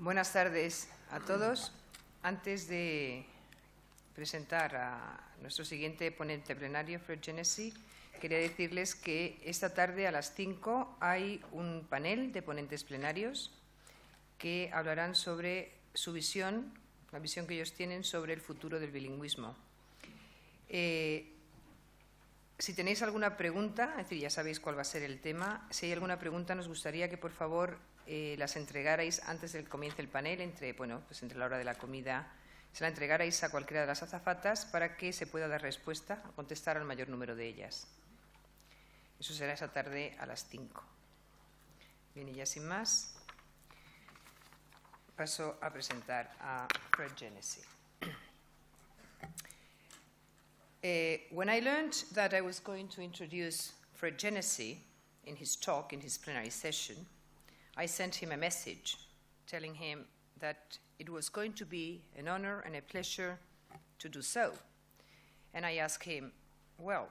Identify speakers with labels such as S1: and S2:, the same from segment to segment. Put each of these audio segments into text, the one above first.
S1: Buenas tardes a todos. Antes de presentar a nuestro siguiente ponente plenario, Genesee, quería decirles que esta tarde a las 5 hay un panel de ponentes plenarios que hablarán sobre su visión, la visión que ellos tienen sobre el futuro del bilingüismo. Si tenéis alguna pregunta, es decir, ya sabéis cuál va a ser el tema, si hay alguna pregunta nos gustaría que por favor las entregarais antes del comienzo del panel, entre la hora de la comida, se la entregarais a cualquiera de las azafatas para que se pueda dar respuesta, a contestar al mayor número de ellas. Eso será esa tarde a las 5. Bien, y ya sin más, paso a presentar a Fred Genesee. When I learned that I was going to introduce Fred Genesee in his talk, in his plenary session, I sent him a message telling him that it was going to be an honor and a pleasure to do so. And I asked him, well,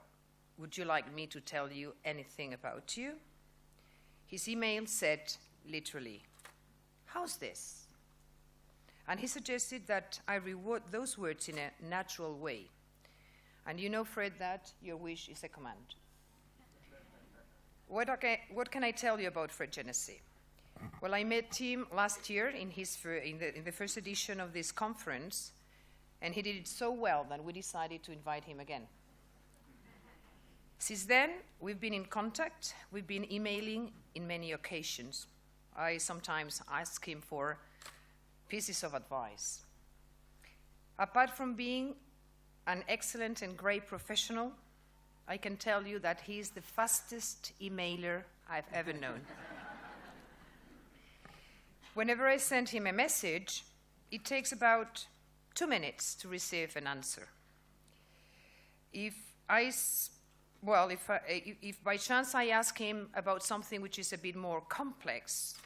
S1: would you like me to tell you anything about you? His email said, literally, how's this? And he suggested that I reword those words in a natural way. And you know, Fred, that your wish is a command. What can I tell you about Fred Genesee? Well, I met him last year in the first edition of this conference, and he did it so well that we decided to invite him again. Since then, we've been in contact. We've been emailing in many occasions. I sometimes ask him for pieces of advice. Apart from being an excellent and great professional, I can tell you that he is the fastest emailer I've ever known. Whenever I send him a message, it takes about 2 minutes to receive an answer. If by chance I ask him about something which is a bit more complex,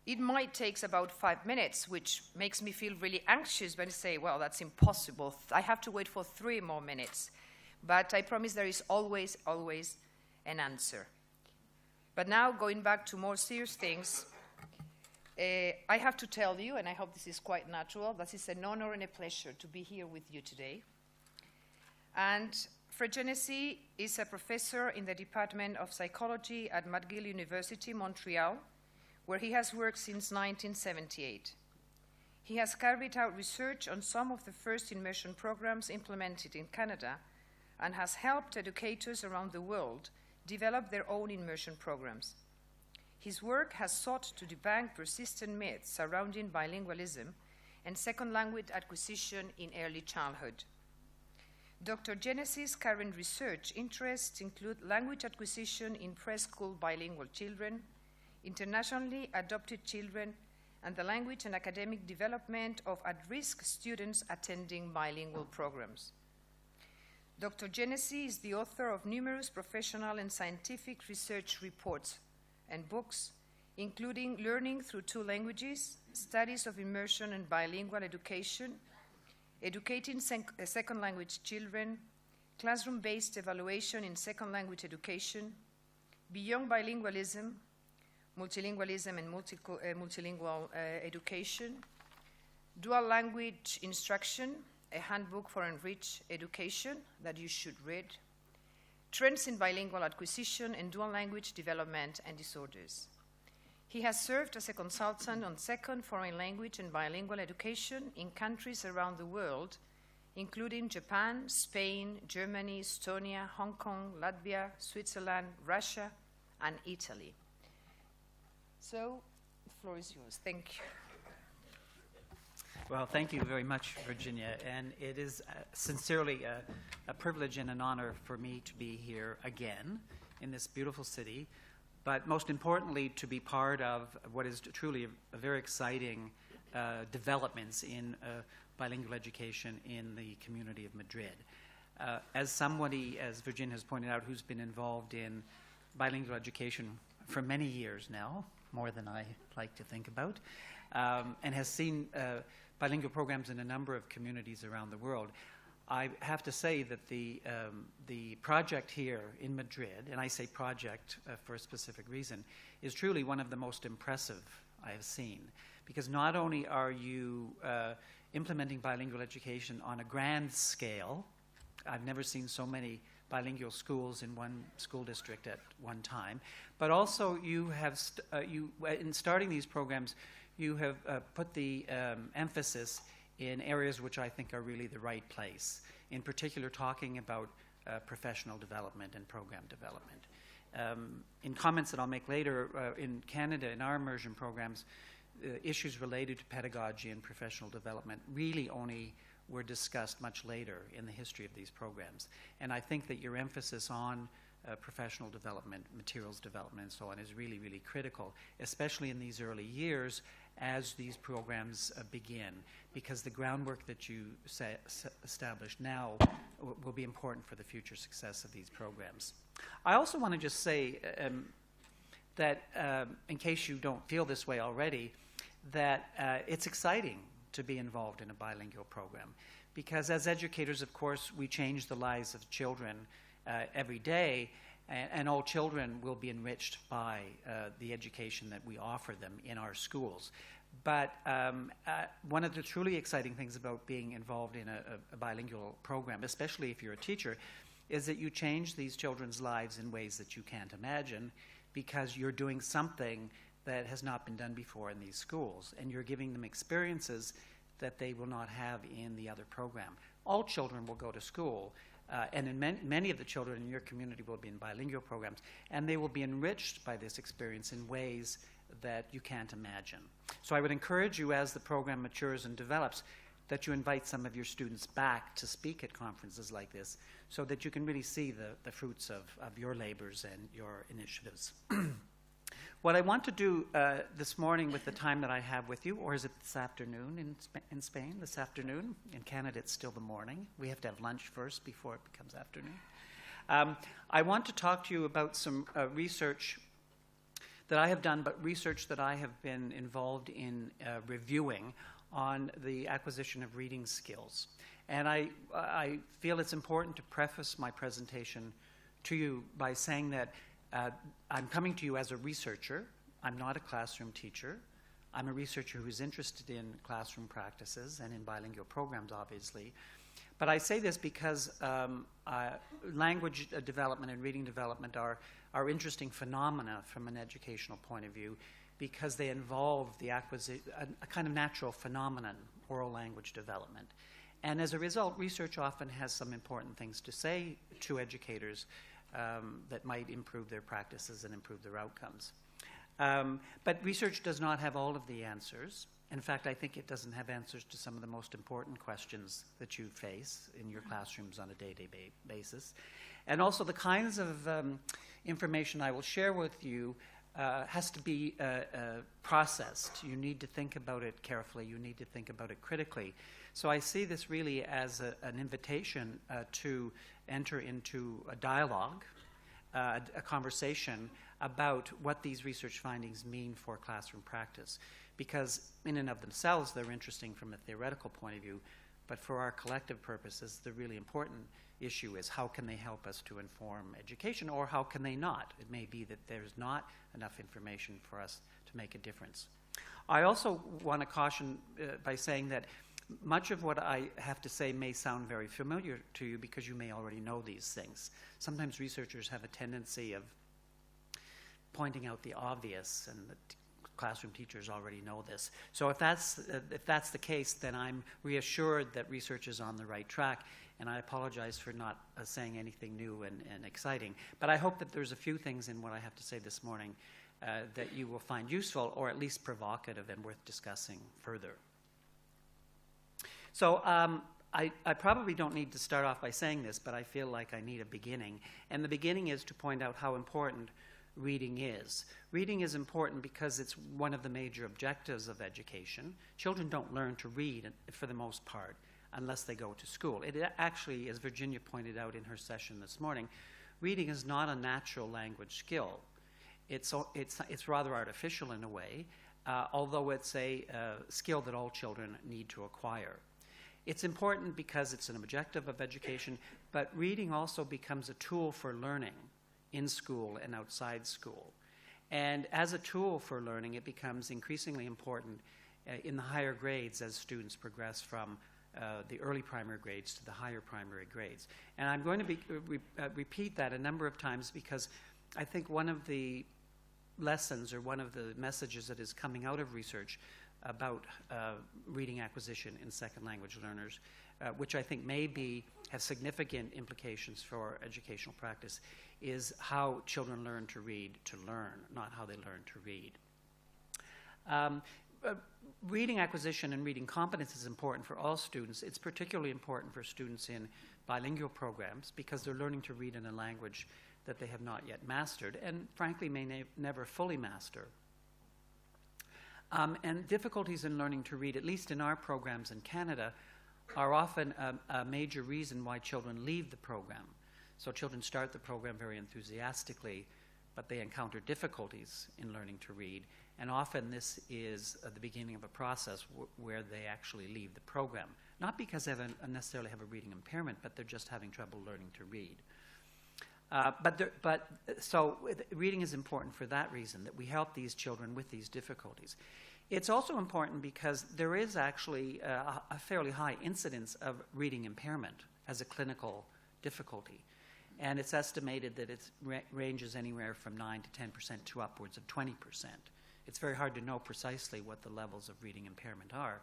S1: it might take about 5 minutes, which makes me feel really anxious when I say, well, that's impossible. I have to wait for 3 more minutes. But I promise there is always an answer. But now, going back to more serious things, I have to tell you, and I hope this is quite natural, that it's an honor and a pleasure to be here with you today. And Fred Genesee is a professor in the Department of Psychology at McGill University, Montreal, where he has worked since 1978. He has carried out research on some of the first immersion programs implemented in Canada and has helped educators around the world develop their own immersion programs. His work has sought to debunk persistent myths surrounding bilingualism and second language acquisition in early childhood. Dr. Genesee's current research interests include language acquisition in preschool bilingual children, internationally adopted children, and the language and academic development of at-risk students attending bilingual programs. Dr. Genesee is the author of numerous professional and scientific research reports and books, including Learning Through 2 Languages, Studies of Immersion and Bilingual Education, Educating Second Language Children, Classroom-Based Evaluation in Second Language Education, Beyond Bilingualism, Multilingualism and Multilingual Education, Dual Language Instruction, a handbook for enriched education that you should read, Trends in Bilingual Acquisition and Dual Language Development and Disorders. He has served as a consultant on second foreign language and bilingual education in countries around the world, including Japan, Spain, Germany, Estonia, Hong Kong, Latvia, Switzerland, Russia, and Italy. So, the floor is yours. Thank you.
S2: Well, thank you very much, Virginia, and it is sincerely a privilege and an honor for me to be here again in this beautiful city, but most importantly to be part of what is truly a very exciting developments in bilingual education in the community of Madrid. As somebody, as Virginia has pointed out, who's been involved in bilingual education for many years now, more than I like to think about, and has seen bilingual programs in a number of communities around the world. I have to say that the project here in Madrid, and I say project for a specific reason, is truly one of the most impressive I have seen, because not only are you implementing bilingual education on a grand scale, I've never seen so many bilingual schools in one school district at one time, but also you have, in starting these programs, you have put the emphasis in areas which I think are really the right place, in particular talking about professional development and program development. In comments that I'll make later, in Canada, in our immersion programs, issues related to pedagogy and professional development really only were discussed much later in the history of these programs. And I think that your emphasis on professional development, materials development, and so on is really, really critical, especially in these early years as these programs begin, because the groundwork that you establish now will be important for the future success of these programs. I also want to just say that, in case you don't feel this way already, that it's exciting to be involved in a bilingual program, because as educators, of course, we change the lives of children every day, and all children will be enriched by the education that we offer them in our schools. But one of the truly exciting things about being involved in a bilingual program, especially if you're a teacher, is that you change these children's lives in ways that you can't imagine, because you're doing something that has not been done before in these schools, and you're giving them experiences that they will not have in the other program. All children will go to school, and in many of the children in your community will be in bilingual programs, and they will be enriched by this experience in ways that you can't imagine. So I would encourage you, as the program matures and develops, that you invite some of your students back to speak at conferences like this, so that you can really see the fruits of your labors and your initiatives. What I want to do this morning with the time that I have with you, or is it this afternoon in Spain, this afternoon? In Canada, it's still the morning. We have to have lunch first before it becomes afternoon. I want to talk to you about some research that I have done, but research that I have been involved in reviewing on the acquisition of reading skills. And I feel it's important to preface my presentation to you by saying that I'm coming to you as a researcher. I'm not a classroom teacher. I'm a researcher who is interested in classroom practices and in bilingual programs, obviously. But I say this because language development and reading development are interesting phenomena from an educational point of view, because they involve the acquisition, a kind of natural phenomenon, oral language development. And as a result, research often has some important things to say to educators that might improve their practices and improve their outcomes. But research does not have all of the answers. In fact, I think it doesn't have answers to some of the most important questions that you face in your classrooms on a day-to-day basis. And also the kinds of information I will share with you has to be processed. You need to think about it carefully. You need to think about it critically. So I see this really as an invitation to enter into a dialogue, a conversation about what these research findings mean for classroom practice. Because in and of themselves, they're interesting from a theoretical point of view, but for our collective purposes, the really important issue is how can they help us to inform education, or how can they not? It may be that there's not enough information for us to make a difference. I also want to caution by saying that much of what I have to say may sound very familiar to you, because you may already know these things. Sometimes researchers have a tendency of pointing out the obvious, and the classroom teachers already know this. So if that's the case, then I'm reassured that research is on the right track, and I apologize for not saying anything new and exciting. But I hope that there's a few things in what I have to say this morning that you will find useful, or at least provocative and worth discussing further. So I probably don't need to start off by saying this, but I feel like I need a beginning. And the beginning is to point out how important reading is. Reading is important because it's one of the major objectives of education. Children don't learn to read, for the most part, unless they go to school. It actually, as Virginia pointed out in her session this morning, reading is not a natural language skill. It's rather artificial in a way, although it's a skill that all children need to acquire. It's important because it's an objective of education, but reading also becomes a tool for learning in school and outside school. And as a tool for learning, it becomes increasingly important in the higher grades as students progress from the early primary grades to the higher primary grades. And I'm going to repeat that a number of times because I think one of the lessons or one of the messages that is coming out of research about reading acquisition in second language learners, which I think have significant implications for educational practice, is how children learn to read to learn, not how they learn to read. Reading acquisition and reading competence is important for all students. It's particularly important for students in bilingual programs because they're learning to read in a language that they have not yet mastered and frankly may never fully master. And difficulties in learning to read, at least in our programs in Canada, are often a major reason why children leave the program. So children start the program very enthusiastically, but they encounter difficulties in learning to read. And often this is the beginning of a process where they actually leave the program. Not because they necessarily have a reading impairment, but they're just having trouble learning to read. So reading is important for that reason, that we help these children with these difficulties. It's also important because there is actually a fairly high incidence of reading impairment as a clinical difficulty. And it's estimated that it ranges anywhere from 9 to 10% to upwards of 20%. It's very hard to know precisely what the levels of reading impairment are.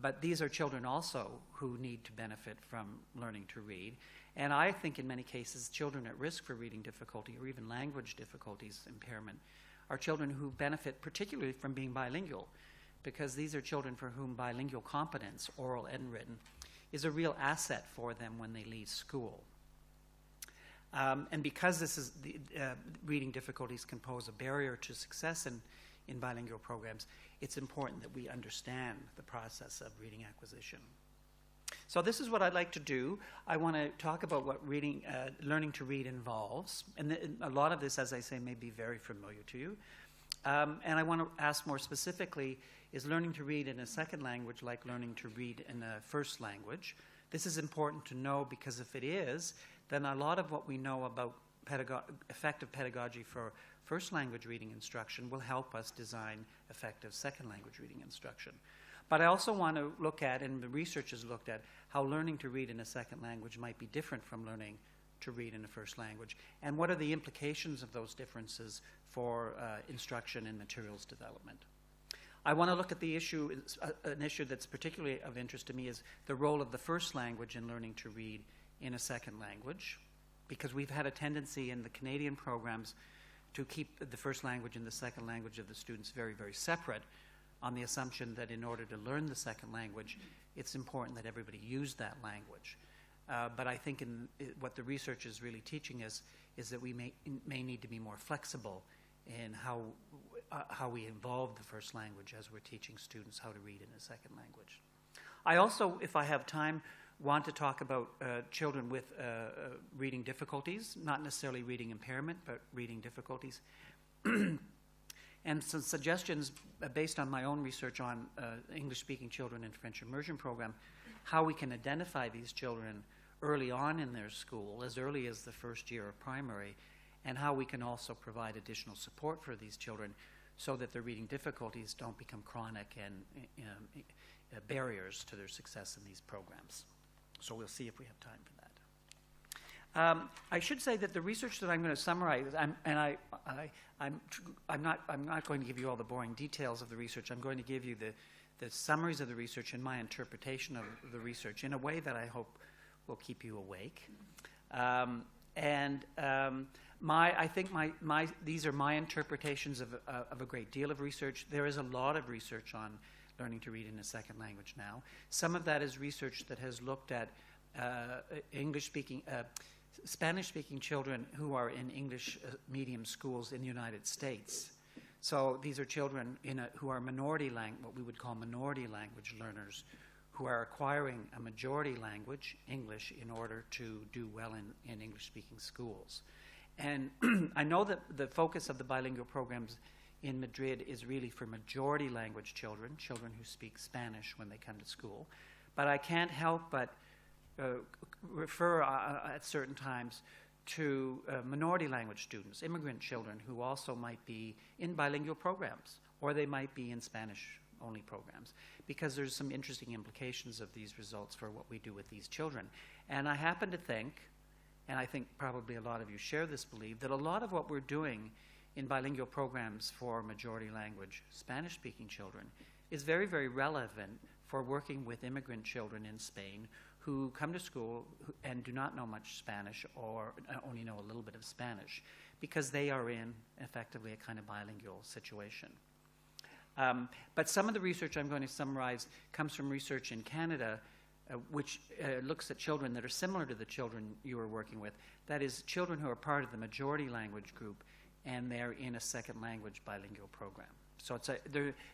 S2: But these are children also who need to benefit from learning to read. And I think in many cases, children at risk for reading difficulty or even language difficulties, impairment, are children who benefit particularly from being bilingual, because these are children for whom bilingual competence, oral and written, is a real asset for them when they leave school. And because reading difficulties can pose a barrier to success in bilingual programs, it's important that we understand the process of reading acquisition. So this is what I'd like to do. I want to talk about what learning to read involves. And a lot of this, as I say, may be very familiar to you. And I want to ask more specifically, is learning to read in a second language like learning to read in a first language? This is important to know because if it is, then a lot of what we know about effective pedagogy for first language reading instruction will help us design effective second language reading instruction. But I also want to look at, and the research has looked at, how learning to read in a second language might be different from learning to read in a first language, and what are the implications of those differences for instruction and materials development. I want to look at the issue, an issue that's particularly of interest to me is the role of the first language in learning to read in a second language, because we've had a tendency in the Canadian programs to keep the first language and the second language of the students very, very separate, on the assumption that in order to learn the second language, it's important that everybody use that language. But I think what the research is really teaching us is that we may need to be more flexible in how we involve the first language as we're teaching students how to read in a second language. I also, if I have time, want to talk about children with reading difficulties, not necessarily reading impairment, but reading difficulties. And some suggestions based on my own research on English-speaking children in French immersion program, how we can identify these children early on in their school, as early as the first year of primary, and how we can also provide additional support for these children so that their reading difficulties don't become chronic and barriers to their success in these programs. So we'll see if we have time for that. I should say that the research that I'm going to summarize, I'm not going to give you all the boring details of the research. I'm going to give you the summaries of the research and my interpretation of the research in a way that I hope will keep you awake. I think these are my interpretations of a great deal of research. There is a lot of research on learning to read in a second language now. Some of that is research that has looked at Spanish-speaking children who are in English medium schools in the United States. So these are children who are what we would call minority language learners, who are acquiring a majority language, English, in order to do well in English-speaking schools. And I know that the focus of the bilingual programs in Madrid is really for majority language children who speak Spanish when they come to school. But I can't help but refer at certain times to minority language students, immigrant children who also might be in bilingual programs, or they might be in Spanish only programs, because there's some interesting implications of these results for what we do with these children. And I happen to think, and I think probably a lot of you share this belief, that a lot of what we're doing in bilingual programs for majority language Spanish-speaking children is very, very relevant for working with immigrant children in Spain who come to school and do not know much Spanish or only know a little bit of Spanish, because they are in effectively a kind of bilingual situation. But some of the research I'm going to summarize comes from research in Canada, which looks at children that are similar to the children you are working with. That is, children who are part of the majority language group and they're in a second language bilingual program. So it's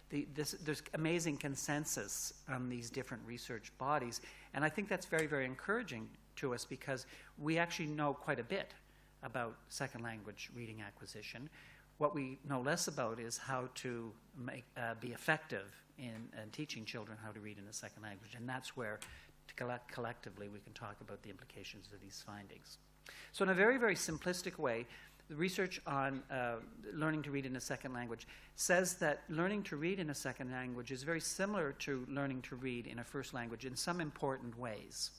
S2: there's amazing consensus on these different research bodies, and I think that's very, very encouraging to us, because we actually know quite a bit about second language reading acquisition. What we know less about is how to be effective in teaching children how to read in a second language, and that's where collectively we can talk about the implications of these findings. So in a very, very simplistic way, the research on learning to read in a second language says that learning to read in a second language is very similar to learning to read in a first language in some important ways.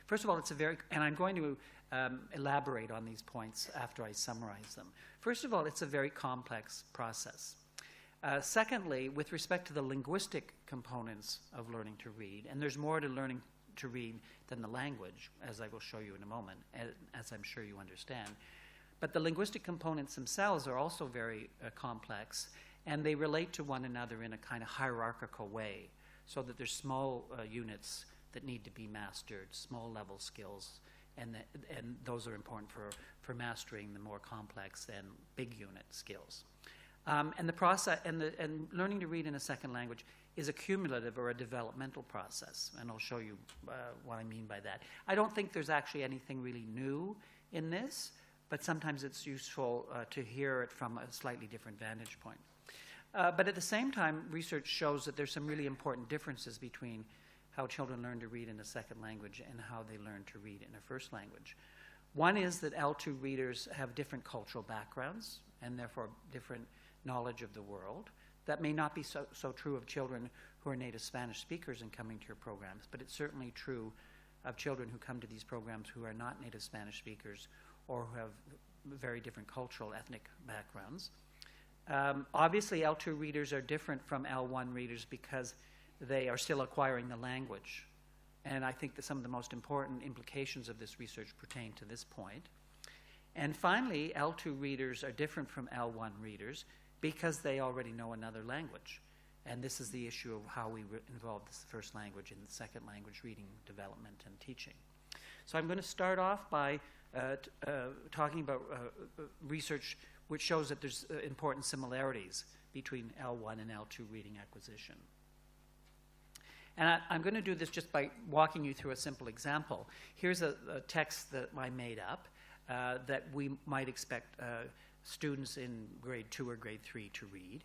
S2: First of all, and I'm going to elaborate on these points after I summarize them. First of all, it's a very complex process. Secondly, with respect to the linguistic components of learning to read, and there's more to learning to read than the language, as I will show you in a moment, as I'm sure you understand. But the linguistic components themselves are also very complex, and they relate to one another in a kind of hierarchical way, so that there's small units that need to be mastered, small level skills, and those are important for mastering the more complex and big unit skills. And the process and learning to read in a second language is a cumulative or a developmental process, and I'll show you what I mean by that. I don't think there's actually anything really new in this, but sometimes it's useful to hear it from a slightly different vantage point. But at the same time, research shows that there's some really important differences between how children learn to read in a second language and how they learn to read in a first language. One is that L2 readers have different cultural backgrounds and therefore different knowledge of the world. That may not be so true of children who are native Spanish speakers and coming to your programs, but it's certainly true of children who come to these programs who are not native Spanish speakers or who have very different cultural, ethnic backgrounds. Obviously, L2 readers are different from L1 readers because they are still acquiring the language. And I think that some of the most important implications of this research pertain to this point. And finally, L2 readers are different from L1 readers because they already know another language. And this is the issue of how we involve this first language in the second language reading development and teaching. So I'm going to start off by talking about research which shows that there's important similarities between L1 and L2 reading acquisition. And I'm going to do this just by walking you through a simple example. Here's a text that I made up that we might expect students in grade 2 or grade 3 to read.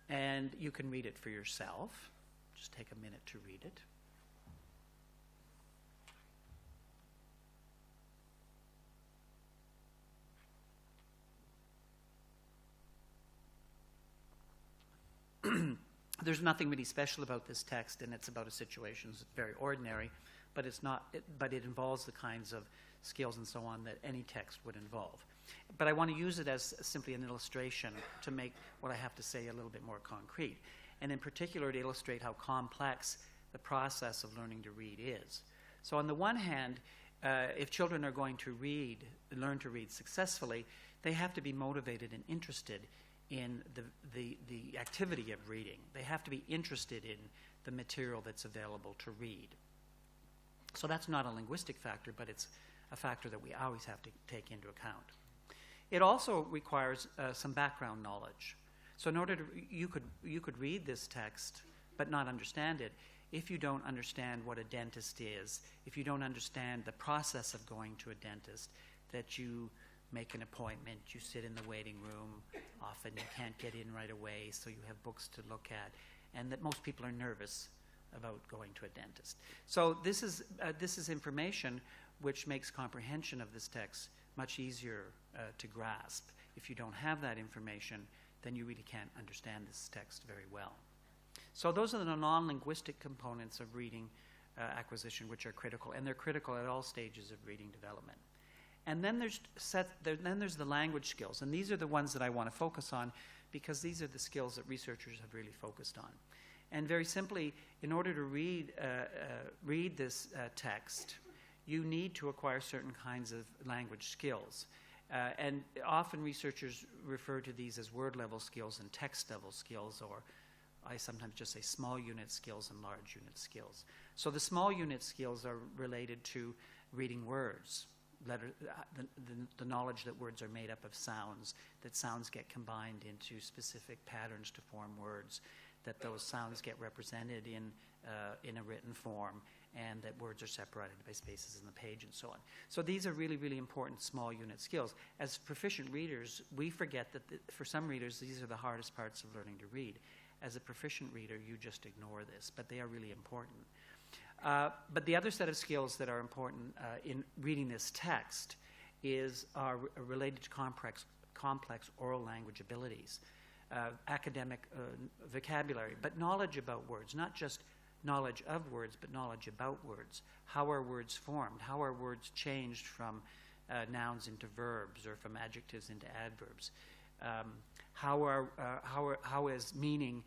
S2: And you can read it for yourself. Just take a minute to read it. There's nothing really special about this text, and it's about a situation that's very ordinary, but it involves the kinds of skills and so on that any text would involve. But I want to use it as simply an illustration to make what I have to say a little bit more concrete, and in particular to illustrate how complex the process of learning to read is. So on the one hand, if children are going to learn to read successfully, they have to be motivated and interested in the activity of reading. They have to be interested in the material that's available to read. So that's not a linguistic factor, but it's a factor that we always have to take into account. It also requires some background knowledge. So in order to, you could read this text but not understand it if you don't understand what a dentist is, if you don't understand the process of going to a dentist, that you make an appointment, you sit in the waiting room, often you can't get in right away, so you have books to look at, and that most people are nervous about going to a dentist. So this is information which makes comprehension of this text much easier to grasp. If you don't have that information, then you really can't understand this text very well. So those are the non-linguistic components of reading acquisition, which are critical, and they're critical at all stages of reading development. And then there's the language skills, and these are the ones that I want to focus on because these are the skills that researchers have really focused on. And very simply, in order to read this text, you need to acquire certain kinds of language skills. And often researchers refer to these as word-level skills and text-level skills, or I sometimes just say small unit skills and large unit skills. So the small unit skills are related to reading words, the knowledge that words are made up of sounds, that sounds get combined into specific patterns to form words, that those sounds get represented in a written form, and that words are separated by spaces in the page and so on. So these are really, really important small unit skills. As proficient readers, we forget that for some readers, these are the hardest parts of learning to read. As a proficient reader, you just ignore this, but they are really important. But the other set of skills that are important in reading this text are related to complex oral language abilities, academic vocabulary, but knowledge about words, not just knowledge of words, but knowledge about words. How are words formed? How are words changed from nouns into verbs or from adjectives into adverbs? How is meaning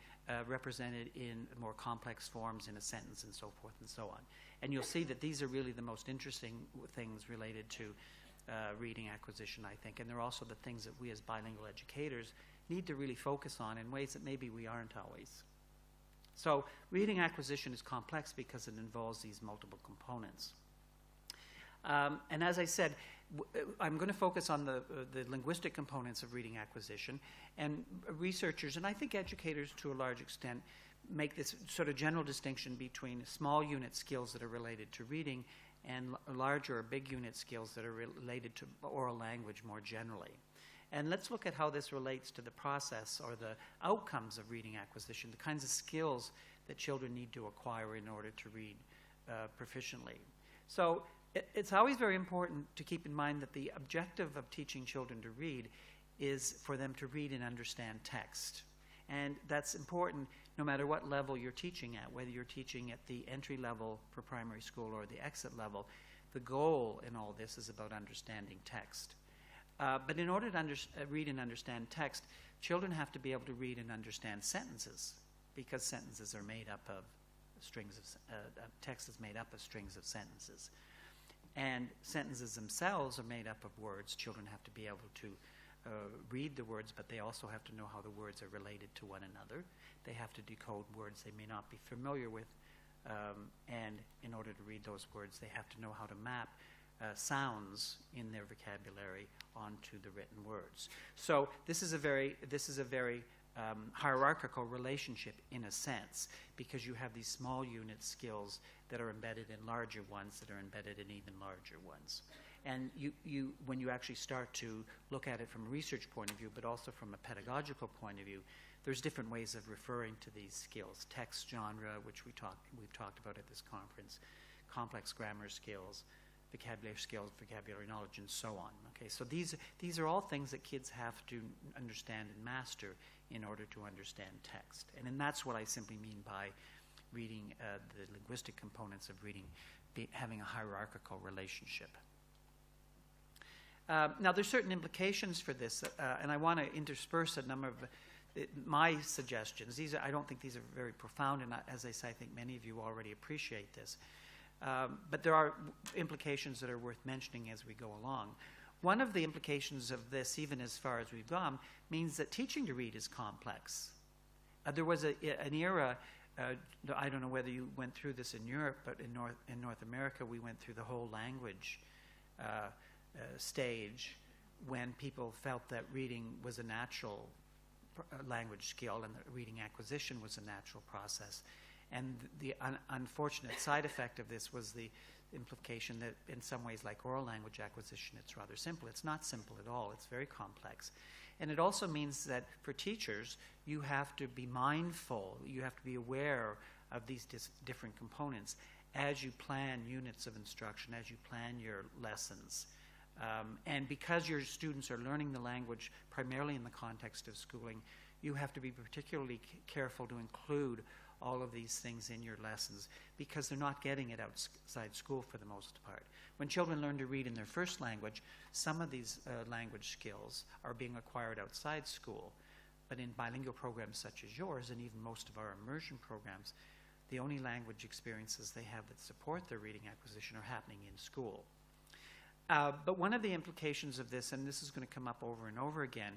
S2: represented in more complex forms in a sentence and so forth and so on? And you'll see that these are really the most interesting things related to reading acquisition, I think. And they're also the things that we as bilingual educators need to really focus on in ways that maybe we aren't always. So reading acquisition is complex because it involves these multiple components. And as I said, I'm going to focus on the linguistic components of reading acquisition, and researchers, and I think educators to a large extent, make this sort of general distinction between small unit skills that are related to reading and larger or big unit skills that are related to oral language more generally. And let's look at how this relates to the process or the outcomes of reading acquisition, the kinds of skills that children need to acquire in order to read proficiently. So it's always very important to keep in mind that the objective of teaching children to read is for them to read and understand text. And that's important no matter what level you're teaching at, whether you're teaching at the entry level for primary school or the exit level. The goal in all this is about understanding text. But in order to read and understand text, children have to be able to read and understand sentences, because sentences are made up of strings of text is made up of strings of sentences. And sentences themselves are made up of words. Children have to be able to read the words, but they also have to know how the words are related to one another. They have to decode words they may not be familiar with, and in order to read those words, they have to know how to map sounds in their vocabulary onto the written words. So this is a very hierarchical relationship in a sense, because you have these small unit skills that are embedded in larger ones that are embedded in even larger ones. And when you actually start to look at it from a research point of view, but also from a pedagogical point of view, there's different ways of referring to these skills. Text genre, which we've talked about at this conference, complex grammar skills, vocabulary skills, vocabulary knowledge, and so on. Okay, so these are all things that kids have to understand and master in order to understand text. And that's what I simply mean by reading the linguistic components of reading, having a hierarchical relationship. Now, there's certain implications for this, and I want to intersperse a number of my suggestions. I don't think these are very profound, and as I say, I think many of you already appreciate this. But there are implications that are worth mentioning as we go along. One of the implications of this, even as far as we've gone, means that teaching to read is complex. There was an era, I don't know whether you went through this in Europe, but in North America, we went through the whole language stage when people felt that reading was a natural language skill and that reading acquisition was a natural process. And the unfortunate side effect of this was the implication that in some ways, like oral language acquisition, it's rather simple. It's not simple at all. It's very complex. And it also means that for teachers, you have to be mindful, you have to be aware of these different components as you plan units of instruction, as you plan your lessons. And because your students are learning the language primarily in the context of schooling, you have to be particularly careful to include all of these things in your lessons because they're not getting it outside school for the most part. When children learn to read in their first language, some of these language skills are being acquired outside school. But in bilingual programs such as yours, and even most of our immersion programs, the only language experiences they have that support their reading acquisition are happening in school. But one of the implications of this, and this is going to come up over and over again,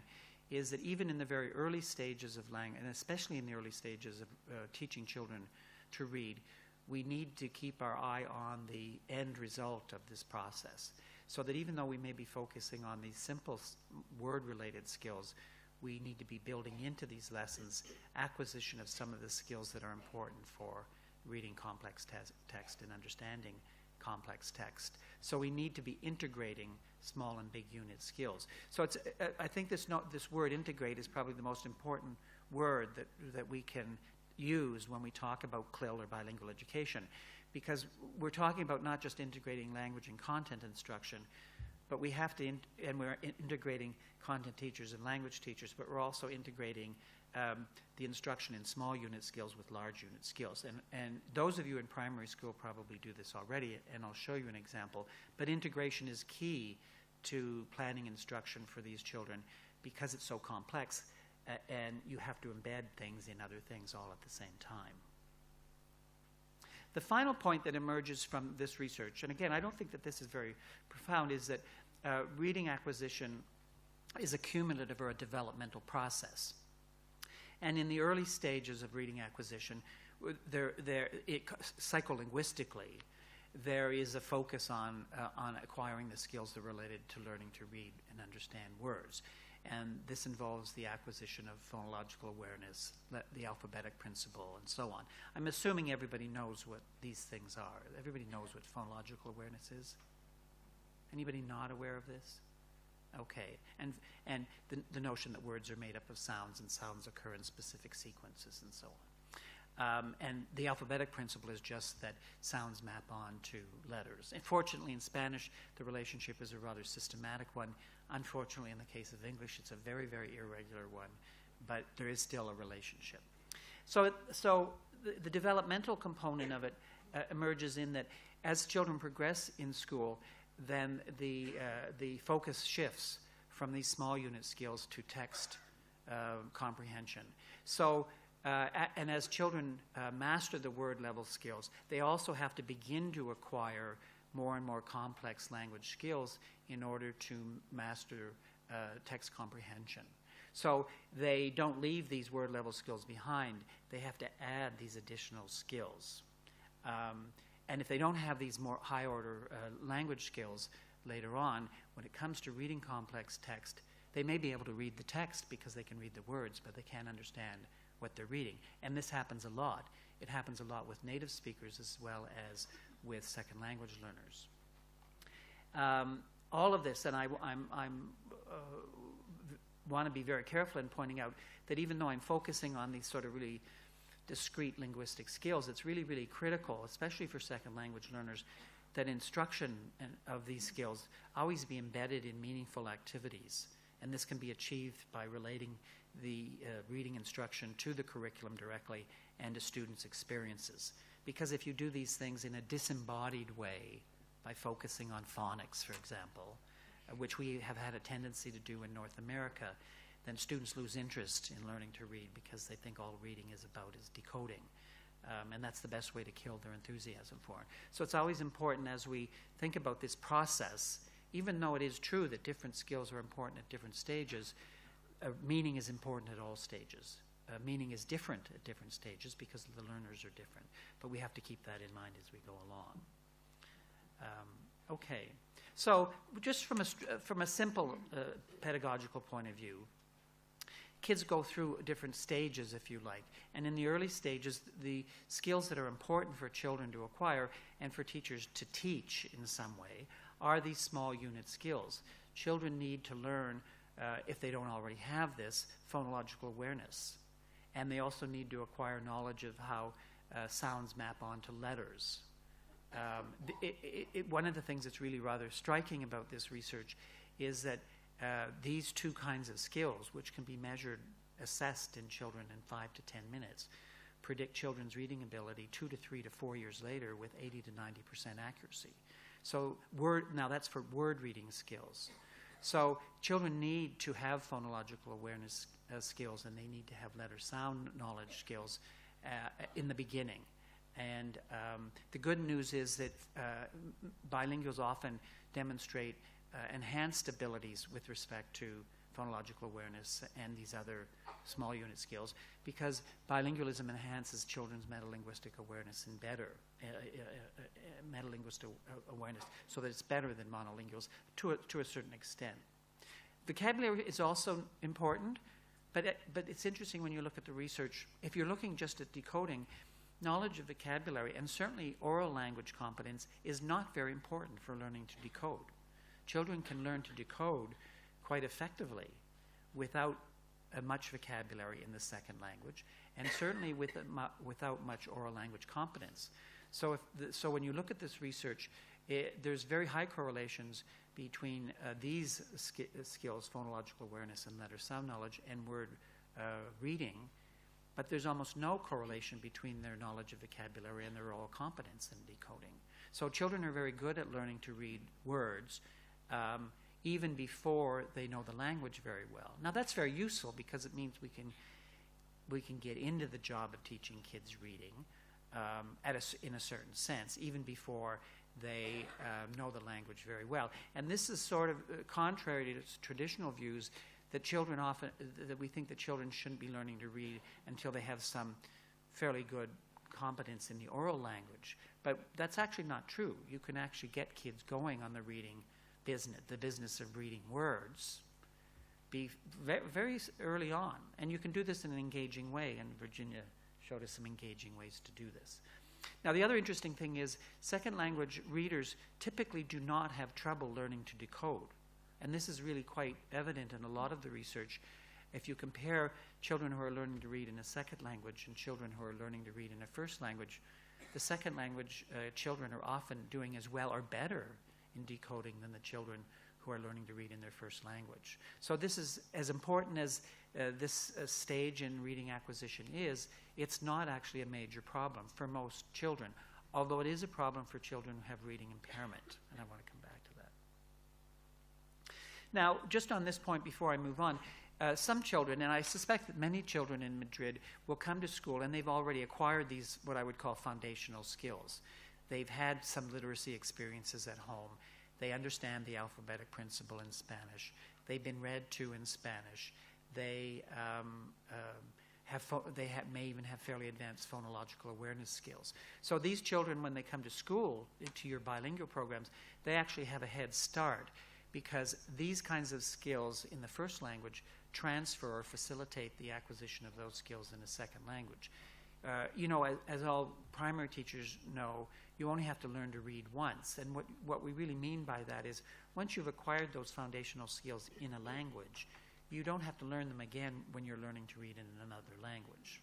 S2: is that even in the very early stages of language, and especially in the early stages of teaching children to read, we need to keep our eye on the end result of this process. So that even though we may be focusing on these simple word-related skills, we need to be building into these lessons acquisition of some of the skills that are important for reading complex text and understanding complex text. So we need to be integrating small and big unit skills. So it's, I think this word integrate is probably the most important word that we can use when we talk about CLIL or bilingual education, because we're talking about not just integrating language and content instruction, but we have to, and we're integrating content teachers and language teachers, but we're also integrating the instruction in small unit skills with large unit skills. And those of you in primary school probably do this already, and I'll show you an example. But integration is key to planning instruction for these children because it's so complex, and you have to embed things in other things all at the same time. The final point that emerges from this research, and again, I don't think that this is very profound, is that reading acquisition is a cumulative or a developmental process. And in the early stages of reading acquisition, psycholinguistically, there is a focus on acquiring the skills that are related to learning to read and understand words. And this involves the acquisition of phonological awareness, the alphabetic principle, and so on. I'm assuming everybody knows what these things are. Everybody knows what phonological awareness is? Anybody not aware of this? Okay, and the notion that words are made up of sounds and sounds occur in specific sequences and so on. And the alphabetic principle is just that sounds map on to letters. And fortunately in Spanish, the relationship is a rather systematic one. Unfortunately, in the case of English, it's a very, very irregular one, but there is still a relationship. So the developmental component of it emerges in that as children progress in school, then the focus shifts from these small unit skills to text comprehension. So, and as children master the word level skills, they also have to begin to acquire more and more complex language skills in order to master text comprehension. So they don't leave these word level skills behind. They have to add these additional skills. And if they don't have these more high-order language skills later on, when it comes to reading complex text, they may be able to read the text because they can read the words, but they can't understand what they're reading. And this happens a lot. It happens a lot with native speakers as well as with second language learners. All of this, and I want to be very careful in pointing out that even though I'm focusing on these sort of really discrete linguistic skills, it's really, really critical, especially for second language learners, that instruction of these skills always be embedded in meaningful activities. And this can be achieved by relating the reading instruction to the curriculum directly and to students' experiences. Because if you do these things in a disembodied way, by focusing on phonics, for example, which we have had a tendency to do in North America, then students lose interest in learning to read because they think all reading is about is decoding. And that's the best way to kill their enthusiasm for it. So it's always important as we think about this process, even though it is true that different skills are important at different stages, meaning is important at all stages. Meaning is different at different stages because the learners are different. But we have to keep that in mind as we go along. Okay. So just from a simple pedagogical point of view, kids go through different stages, if you like. And in the early stages, the skills that are important for children to acquire and for teachers to teach in some way are these small unit skills. Children need to learn, if they don't already have this, phonological awareness. And they also need to acquire knowledge of how sounds map onto letters. One of the things that's really rather striking about this research is that these two kinds of skills, which can be measured, assessed in children in 5 to 10 minutes, predict children's reading ability 2 to 3 to 4 years later with 80 to 90% accuracy. So now that's for word reading skills. So children need to have phonological awareness skills, and they need to have letter sound knowledge skills in the beginning. And the good news is that bilinguals often demonstrate enhanced abilities with respect to phonological awareness and these other small unit skills, because bilingualism enhances children's metalinguistic awareness and better metalinguistic awareness, so that it's better than monolinguals to a certain extent. Vocabulary is also important, but it's interesting when you look at the research. If you're looking just at decoding, knowledge of vocabulary and certainly oral language competence is not very important for learning to decode. Children can learn to decode quite effectively without much vocabulary in the second language, and certainly without much oral language competence. So when you look at this research, there's very high correlations between these skills, phonological awareness and letter sound knowledge, and word reading, but there's almost no correlation between their knowledge of vocabulary and their oral competence in decoding. So children are very good at learning to read words, even before they know the language very well. Now that's very useful because it means we can get into the job of teaching kids reading in a certain sense, even before they know the language very well. And this is sort of contrary to traditional views that we think that children shouldn't be learning to read until they have some fairly good competence in the oral language. But that's actually not true. You can actually get kids going on the reading business, the business of reading words, very early on. And you can do this in an engaging way, and Virginia showed us some engaging ways to do this. Now, the other interesting thing is second language readers typically do not have trouble learning to decode. And this is really quite evident in a lot of the research. If you compare children who are learning to read in a second language and children who are learning to read in a first language, the second language children are often doing as well or better in decoding than the children who are learning to read in their first language. So this is as important as this stage in reading acquisition is. It's not actually a major problem for most children, although it is a problem for children who have reading impairment, and I want to come back to that. Now, just on this point before I move on, some children, and I suspect that many children in Madrid, will come to school and they've already acquired these, what I would call foundational skills. They've had some literacy experiences at home. They understand the alphabetic principle in Spanish. They've been read to in Spanish. They may even have fairly advanced phonological awareness skills. So these children, when they come to school, to your bilingual programs, they actually have a head start, because these kinds of skills in the first language transfer or facilitate the acquisition of those skills in a second language. As all primary teachers know, you only have to learn to read once. And what we really mean by that is once you've acquired those foundational skills in a language, you don't have to learn them again when you're learning to read in another language.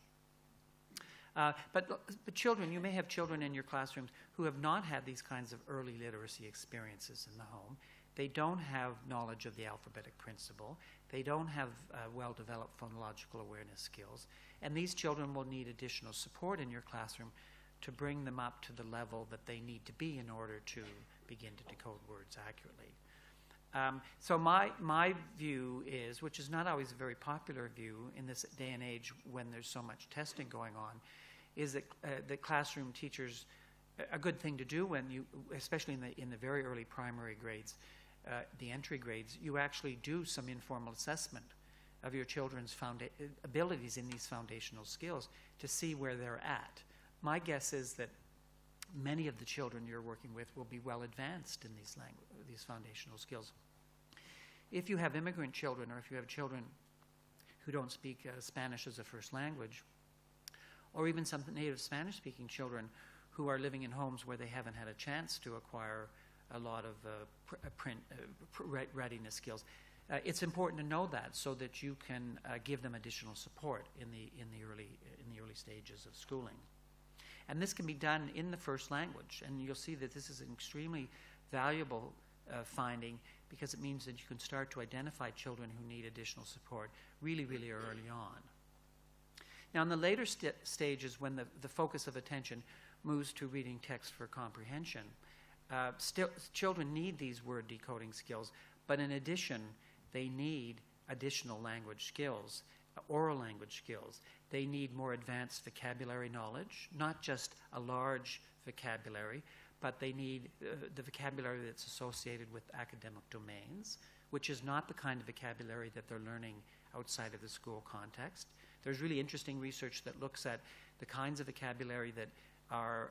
S2: But children, you may have children in your classrooms who have not had these kinds of early literacy experiences in the home. They don't have knowledge of the alphabetic principle. They don't have well-developed phonological awareness skills. And these children will need additional support in your classroom to bring them up to the level that they need to be in order to begin to decode words accurately. So my view is, which is not always a very popular view in this day and age when there's so much testing going on, is that classroom teachers, a good thing to do when you, especially in the very early primary grades, the entry grades, you actually do some informal assessment of your children's abilities in these foundational skills to see where they're at. My guess is that many of the children you're working with will be well advanced in these foundational skills. If you have immigrant children, or if you have children who don't speak Spanish as a first language, or even some native Spanish-speaking children who are living in homes where they haven't had a chance to acquire a lot of print readiness skills, it's important to know that so that you can give them additional support in the early stages of schooling. And this can be done in the first language, and you'll see that this is an extremely valuable finding, because it means that you can start to identify children who need additional support really, really early on. Now, in the later stages, when the focus of attention moves to reading text for comprehension, still children need these word decoding skills, but in addition, they need additional language skills, oral language skills. They need more advanced vocabulary knowledge, not just a large vocabulary, but they need the vocabulary that's associated with academic domains, which is not the kind of vocabulary that they're learning outside of the school context. There's really interesting research that looks at the kinds of vocabulary that are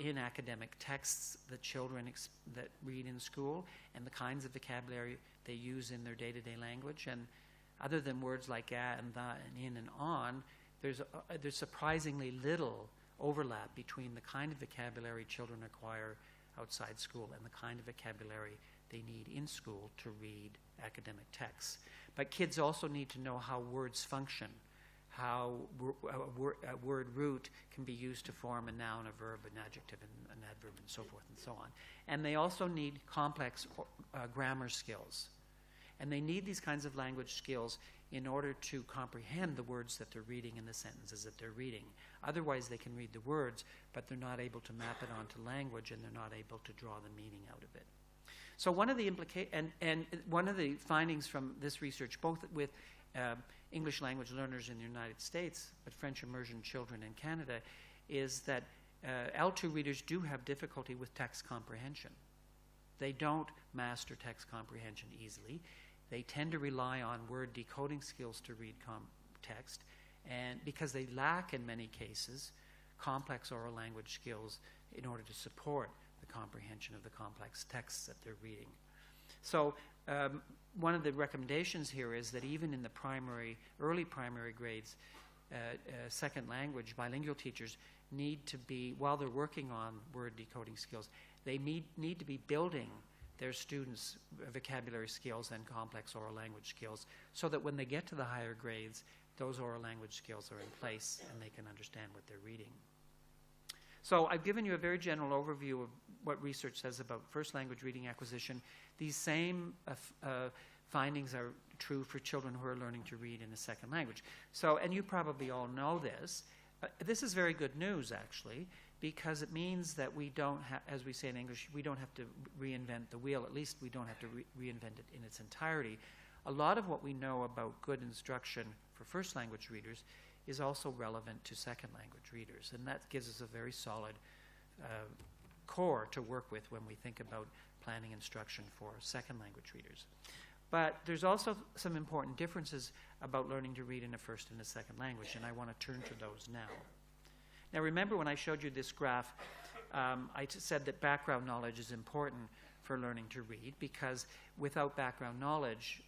S2: in academic texts that children that read in school, and the kinds of vocabulary they use in their day-to-day language. And other than words like and the and in and on, there's surprisingly little overlap between the kind of vocabulary children acquire outside school and the kind of vocabulary they need in school to read academic texts. But kids also need to know how words function, how a word root can be used to form a noun, a verb, an adjective, and an adverb, and so forth and so on. And they also need complex grammar skills. And they need these kinds of language skills in order to comprehend the words that they're reading and the sentences that they're reading. Otherwise, they can read the words, but they're not able to map it onto language, and they're not able to draw the meaning out of it. So one of the one of the findings from this research, both with English language learners in the United States, but French immersion children in Canada, is that L2 readers do have difficulty with text comprehension. They don't master text comprehension easily. They tend to rely on word decoding skills to read text, and because they lack, in many cases, complex oral language skills in order to support the comprehension of the complex texts that they're reading. So one of the recommendations here is that even in the early primary grades, second language bilingual teachers need to be, while they're working on word decoding skills, they need to be building their students' vocabulary skills and complex oral language skills, so that when they get to the higher grades, those oral language skills are in place and they can understand what they're reading. So I've given you a very general overview of what research says about first language reading acquisition. These same findings are true for children who are learning to read in a second language. So, and you probably all know this. This is very good news, actually, because it means that we don't have, as we say in English, we don't have to reinvent the wheel. At least we don't have to reinvent it in its entirety. A lot of what we know about good instruction for first language readers is also relevant to second language readers, and that gives us a very solid core to work with when we think about planning instruction for second language readers. But there's also some important differences about learning to read in a first and a second language, and I want to turn to those now. Now remember when I showed you this graph, I said that background knowledge is important for learning to read, because without background knowledge,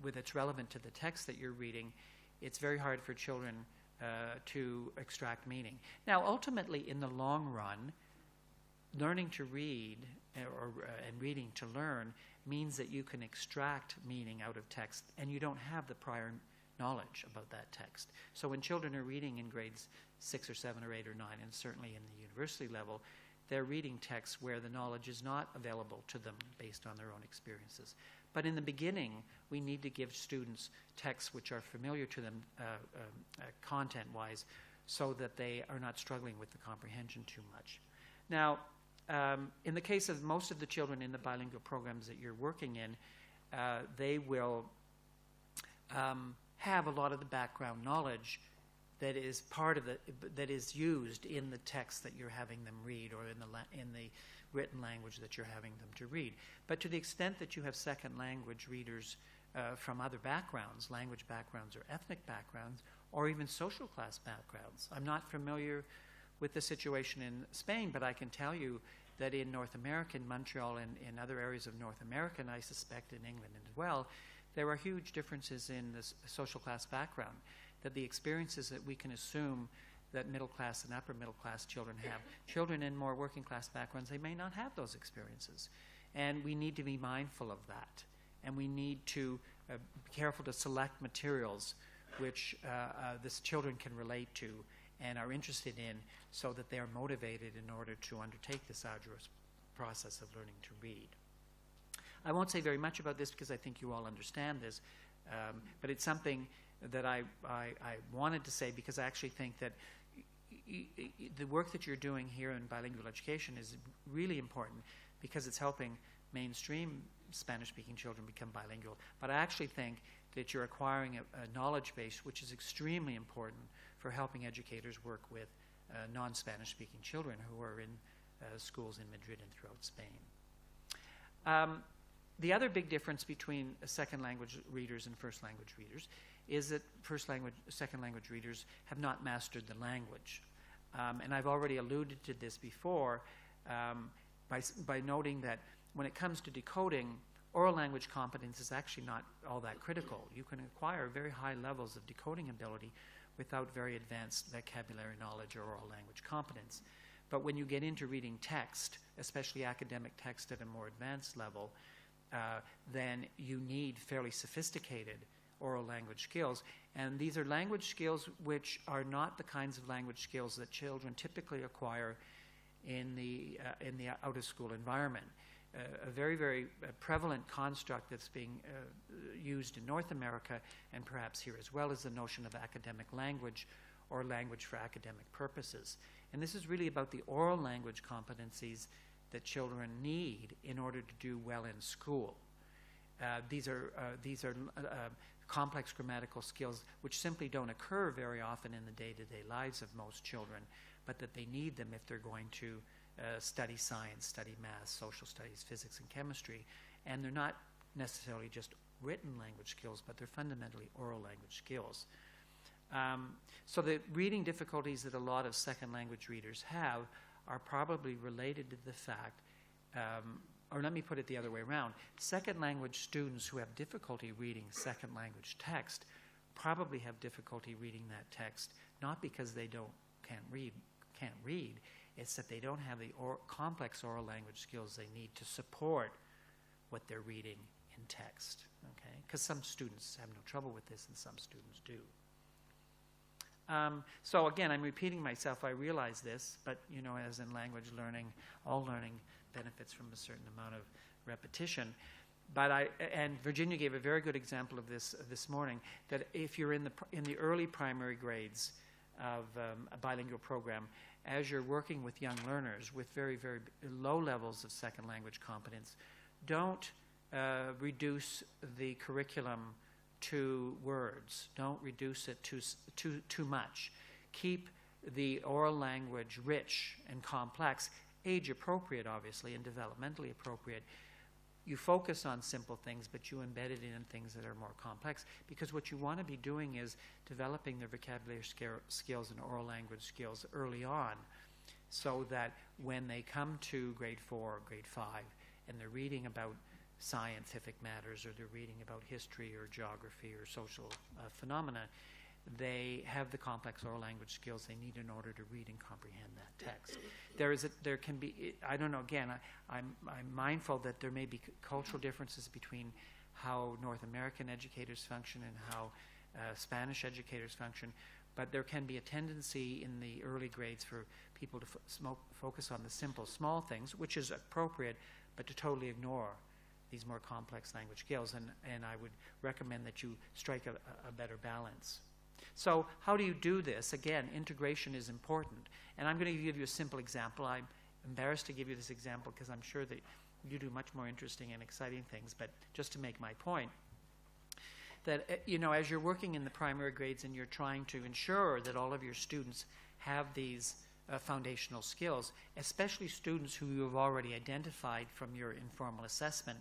S2: with it's relevant to the text that you're reading, it's very hard for children to extract meaning. Now ultimately, in the long run, learning to read and reading to learn means that you can extract meaning out of text, and you don't have the prior knowledge about that text. So when children are reading in grades 6 or 7 or 8 or 9, and certainly in the university level, they're reading texts where the knowledge is not available to them based on their own experiences. But in the beginning, we need to give students texts which are familiar to them content-wise, so that they are not struggling with the comprehension too much. Now, in the case of most of the children in the bilingual programs that you're working in, they will have a lot of the background knowledge that is part of that is used in the text that you're having them read, or in the written language that you're having them to read. But to the extent that you have second language readers from other backgrounds, language backgrounds or ethnic backgrounds, or even social class backgrounds. I'm not familiar with the situation in Spain, but I can tell you that in North America, in Montreal, and in other areas of North America, and I suspect in England as well, there are huge differences in the social class background, that the experiences that we can assume that middle class and upper middle class children have, children in more working class backgrounds, they may not have those experiences. And we need to be mindful of that. And we need to be careful to select materials which the children can relate to and are interested in, so that they are motivated in order to undertake this arduous process of learning to read. I won't say very much about this because I think you all understand this, but it's something that I wanted to say, because I actually think that the work that you're doing here in bilingual education is really important because it's helping mainstream Spanish-speaking children become bilingual. But I actually think that you're acquiring a knowledge base which is extremely important for helping educators work with non-Spanish-speaking children who are in schools in Madrid and throughout Spain. The other big difference between second language readers and first language readers is that second language readers have not mastered the language. And I've already alluded to this before by noting that when it comes to decoding, oral language competence is actually not all that critical. You can acquire very high levels of decoding ability without very advanced vocabulary knowledge or oral language competence. But when you get into reading text, especially academic text at a more advanced level, then you need fairly sophisticated oral language skills. And these are language skills which are not the kinds of language skills that children typically acquire in the out-of-school environment. A very, very prevalent construct that's being used in North America and perhaps here as well is the notion of academic language or language for academic purposes. And this is really about the oral language competencies that children need in order to do well in school. These are complex grammatical skills which simply don't occur very often in the day-to-day lives of most children, but that they need them if they're going to study science, study math, social studies, physics, and chemistry. And they're not necessarily just written language skills, but they're fundamentally oral language skills. So the reading difficulties that a lot of second language readers have are probably related to the fact, or let me put it the other way around, second language students who have difficulty reading second language text probably have difficulty reading that text, not because they can't read, it's that they don't have the complex oral language skills they need to support what they're reading in text, okay? Because some students have no trouble with this and some students do. So again, I'm repeating myself, I realize this, but you know, as in language learning, all learning benefits from a certain amount of repetition. But and Virginia gave a very good example of this this morning, that if you're in the early primary grades of a bilingual program, as you're working with young learners with very, very low levels of second language competence, don't reduce the curriculum to words. Don't reduce it too much. Keep the oral language rich and complex, age appropriate obviously and developmentally appropriate. You focus on simple things, but you embed it in things that are more complex, because what you want to be doing is developing their vocabulary skills and oral language skills early on, so that when they come to grade 4 or grade 5 and they're reading about scientific matters, or they're reading about history or geography or social phenomena, they have the complex oral language skills they need in order to read and comprehend that text. There can be, I don't know, again, I'm mindful that there may be cultural differences between how North American educators function and how Spanish educators function, but there can be a tendency in the early grades for people to focus on the simple, small things, which is appropriate, but to totally ignore these more complex language skills, and I would recommend that you strike a better balance. So how do you do this? Again, integration is important, and I'm going to give you a simple example. I'm embarrassed to give you this example because I'm sure that you do much more interesting and exciting things, but just to make my point, that you know, as you're working in the primary grades and you're trying to ensure that all of your students have these foundational skills, especially students who you have already identified from your informal assessment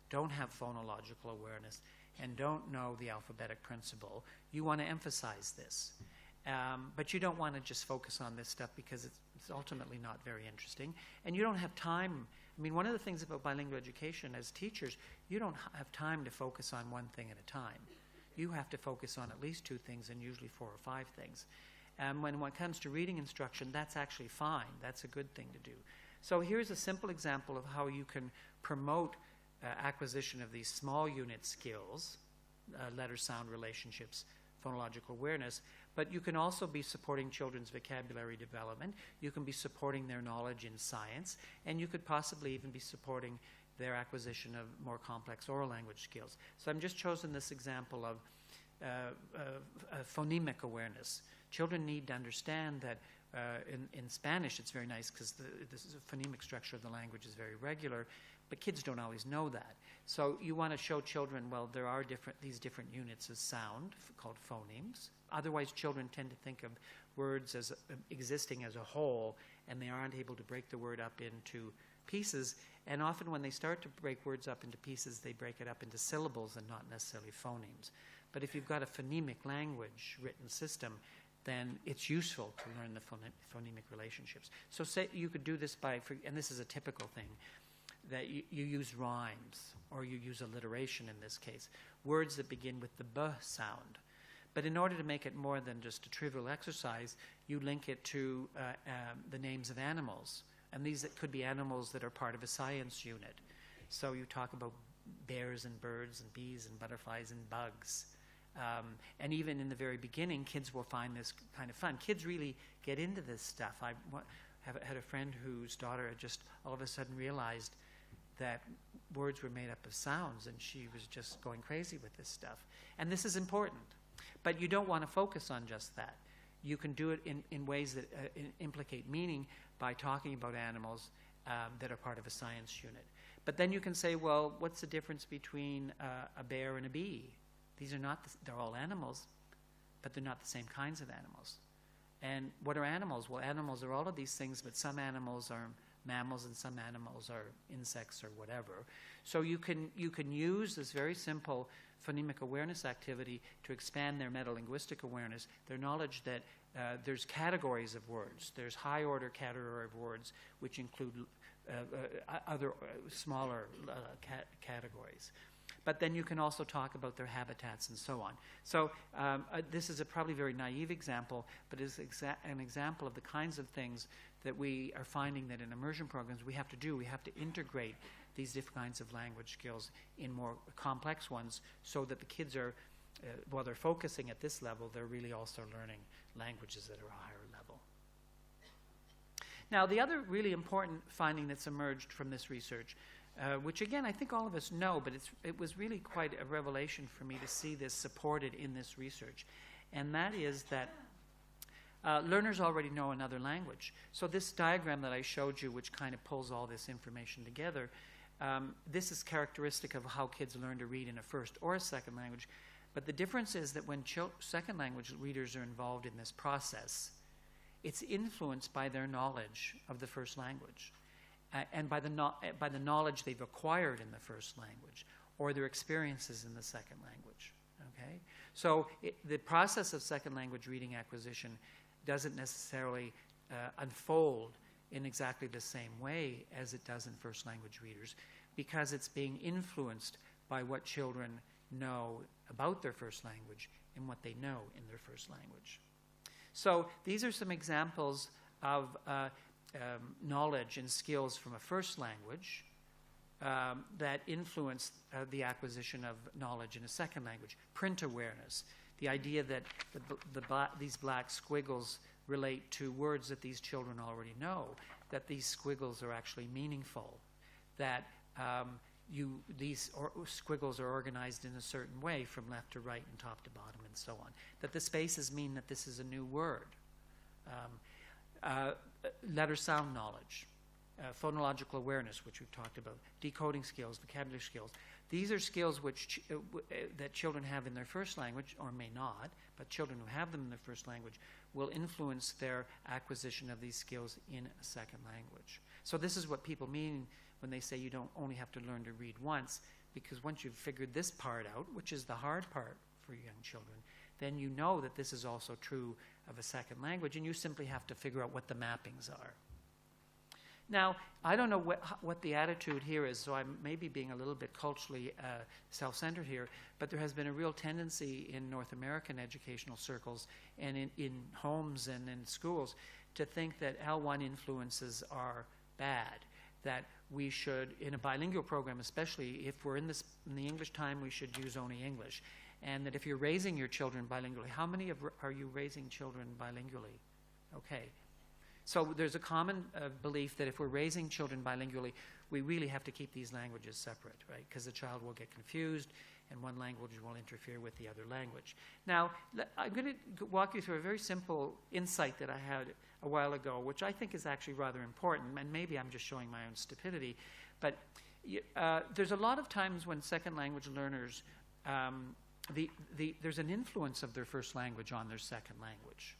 S2: don't have phonological awareness and don't know the alphabetic principle, you want to emphasize this. But you don't want to just focus on this stuff because it's ultimately not very interesting. And you don't have time. I mean, one of the things about bilingual education as teachers, you don't have time to focus on one thing at a time. You have to focus on at least 2 things and usually 4 or 5 things. And when it comes to reading instruction, that's actually fine. That's a good thing to do. So here's a simple example of how you can promote acquisition of these small unit skills, letter-sound relationships, phonological awareness, but you can also be supporting children's vocabulary development. You can be supporting their knowledge in science, and you could possibly even be supporting their acquisition of more complex oral language skills. So I'm just chosen this example of phonemic awareness. Children need to understand that in Spanish it's very nice because the phonemic structure of the language is very regular, but kids don't always know that. So you want to show children, well, there are these different units of sound called phonemes. Otherwise, children tend to think of words as existing as a whole, and they aren't able to break the word up into pieces. And often when they start to break words up into pieces, they break it up into syllables and not necessarily phonemes. But if you've got a phonemic language written system, then it's useful to learn the phonemic relationships. So say you could do this by, and this is a typical thing, that you use rhymes, or you use alliteration in this case, words that begin with the B sound. But in order to make it more than just a trivial exercise, you link it to the names of animals. And these could be animals that are part of a science unit. So you talk about bears and birds and bees and butterflies and bugs. And even in the very beginning, kids will find this kind of fun. Kids really get into this stuff. I had a friend whose daughter had just all of a sudden realized that words were made up of sounds, and she was just going crazy with this stuff. And this is important. But you don't want to focus on just that. You can do it in ways that implicate meaning by talking about animals that are part of a science unit. But then you can say, well, what's the difference between a bear and a bee? These are not, they're all animals, but they're not the same kinds of animals. And what are animals? Well, animals are all of these things, but some animals are mammals and some animals are insects or whatever. So you can use this very simple phonemic awareness activity to expand their metalinguistic awareness, their knowledge that there's categories of words. There's high-order category of words, which include other smaller categories. But then you can also talk about their habitats and so on. So this is a probably very naive example, but it's an example of the kinds of things that we are finding that in immersion programs we have to do. We have to integrate these different kinds of language skills in more complex ones so that the kids are, while they're focusing at this level, they're really also learning languages that are a higher level. Now, the other really important finding that's emerged from this research, which again I think all of us know, but it was really quite a revelation for me to see this supported in this research, and that is that learners already know another language. So this diagram that I showed you, which kind of pulls all this information together, this is characteristic of how kids learn to read in a first or a second language. But the difference is that when second language readers are involved in this process, it's influenced by their knowledge of the first language and by the knowledge they've acquired in the first language or their experiences in the second language. Okay? So the process of second language reading acquisition doesn't necessarily unfold in exactly the same way as it does in first language readers, because it's being influenced by what children know about their first language and what they know in their first language. So these are some examples of knowledge and skills from a first language that influence the acquisition of knowledge in a second language. Print awareness, the idea that these black squiggles relate to words that these children already know, that these squiggles are actually meaningful, that these squiggles are organized in a certain way from left to right and top to bottom and so on, that the spaces mean that this is a new word. Letter sound knowledge, phonological awareness, which we've talked about, decoding skills, vocabulary skills. These are skills which that children have in their first language, or may not, but children who have them in their first language will influence their acquisition of these skills in a second language. So this is what people mean when they say you don't only have to learn to read once, because once you've figured this part out, which is the hard part for young children, then you know that this is also true of a second language, and you simply have to figure out what the mappings are. Now, I don't know what the attitude here is, so I may be being a little bit culturally self-centered here, but there has been a real tendency in North American educational circles and in homes and in schools to think that L1 influences are bad, that we should, in a bilingual program especially, if we're in the English time, we should use only English. And that if you're raising your children bilingually, how many are you raising children bilingually? Okay. So there's a common belief that if we're raising children bilingually, we really have to keep these languages separate, right? Because the child will get confused and one language will interfere with the other language. Now, I'm going to walk you through a very simple insight that I had a while ago, which I think is actually rather important, and maybe I'm just showing my own stupidity, but there's a lot of times when second language learners, there's an influence of their first language on their second language.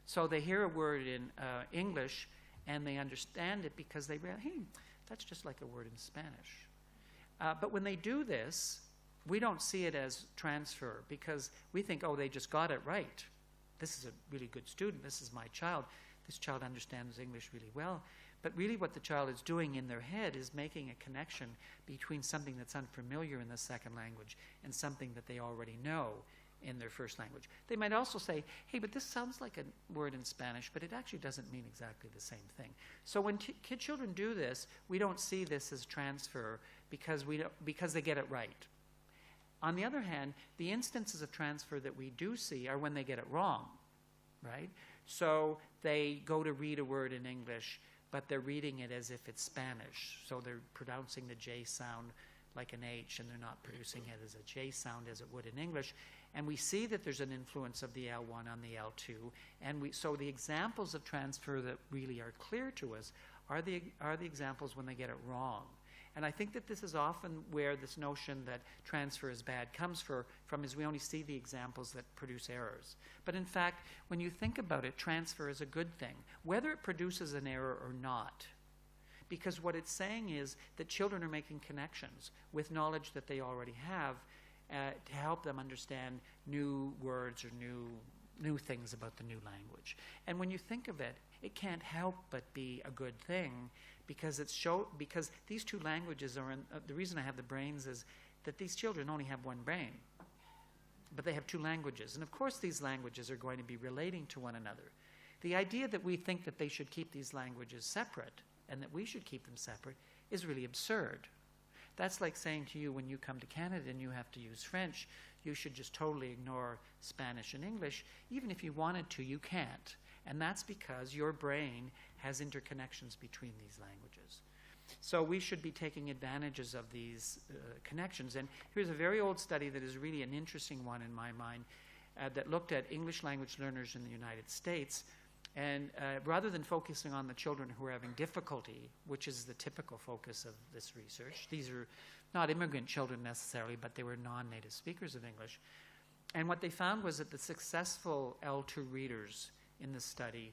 S2: So they hear a word in English, and they understand it because they realize, hey, that's just like a word in Spanish. But when they do this, we don't see it as transfer because we think, oh, they just got it right. This is a really good student. This is my child. This child understands English really well. But really what the child is doing in their head is making a connection between something that's unfamiliar in the second language and something that they already know in their first language. They might also say, hey, but this sounds like a word in Spanish, but it actually doesn't mean exactly the same thing. So when children do this, we don't see this as transfer because they get it right. On the other hand, the instances of transfer that we do see are when they get it wrong, right? So they go to read a word in English, but they're reading it as if it's Spanish. So they're pronouncing the J sound like an H, and they're not producing it as a J sound as it would in English. And we see that there's an influence of the L1 on the L2. And so the examples of transfer that really are clear to us are the examples when they get it wrong. And I think that this is often where this notion that transfer is bad comes from is we only see the examples that produce errors. But in fact, when you think about it, transfer is a good thing, whether it produces an error or not. Because what it's saying is that children are making connections with knowledge that they already have to help them understand new words or new things about the new language. And when you think of it, it can't help but be a good thing because because these two languages are the reason I have the brains is that these children only have one brain, but they have two languages. And of course these languages are going to be relating to one another. The idea that we think that they should keep these languages separate and that we should keep them separate is really absurd. That's like saying to you when you come to Canada and you have to use French, you should just totally ignore Spanish and English. Even if you wanted to, you can't. And that's because your brain has interconnections between these languages. So we should be taking advantages of these connections. And here's a very old study that is really an interesting one in my mind that looked at English language learners in the United States. And rather than focusing on the children who are having difficulty, which is the typical focus of this research, these are not immigrant children necessarily, but they were non-native speakers of English. And what they found was that the successful L2 readers in the study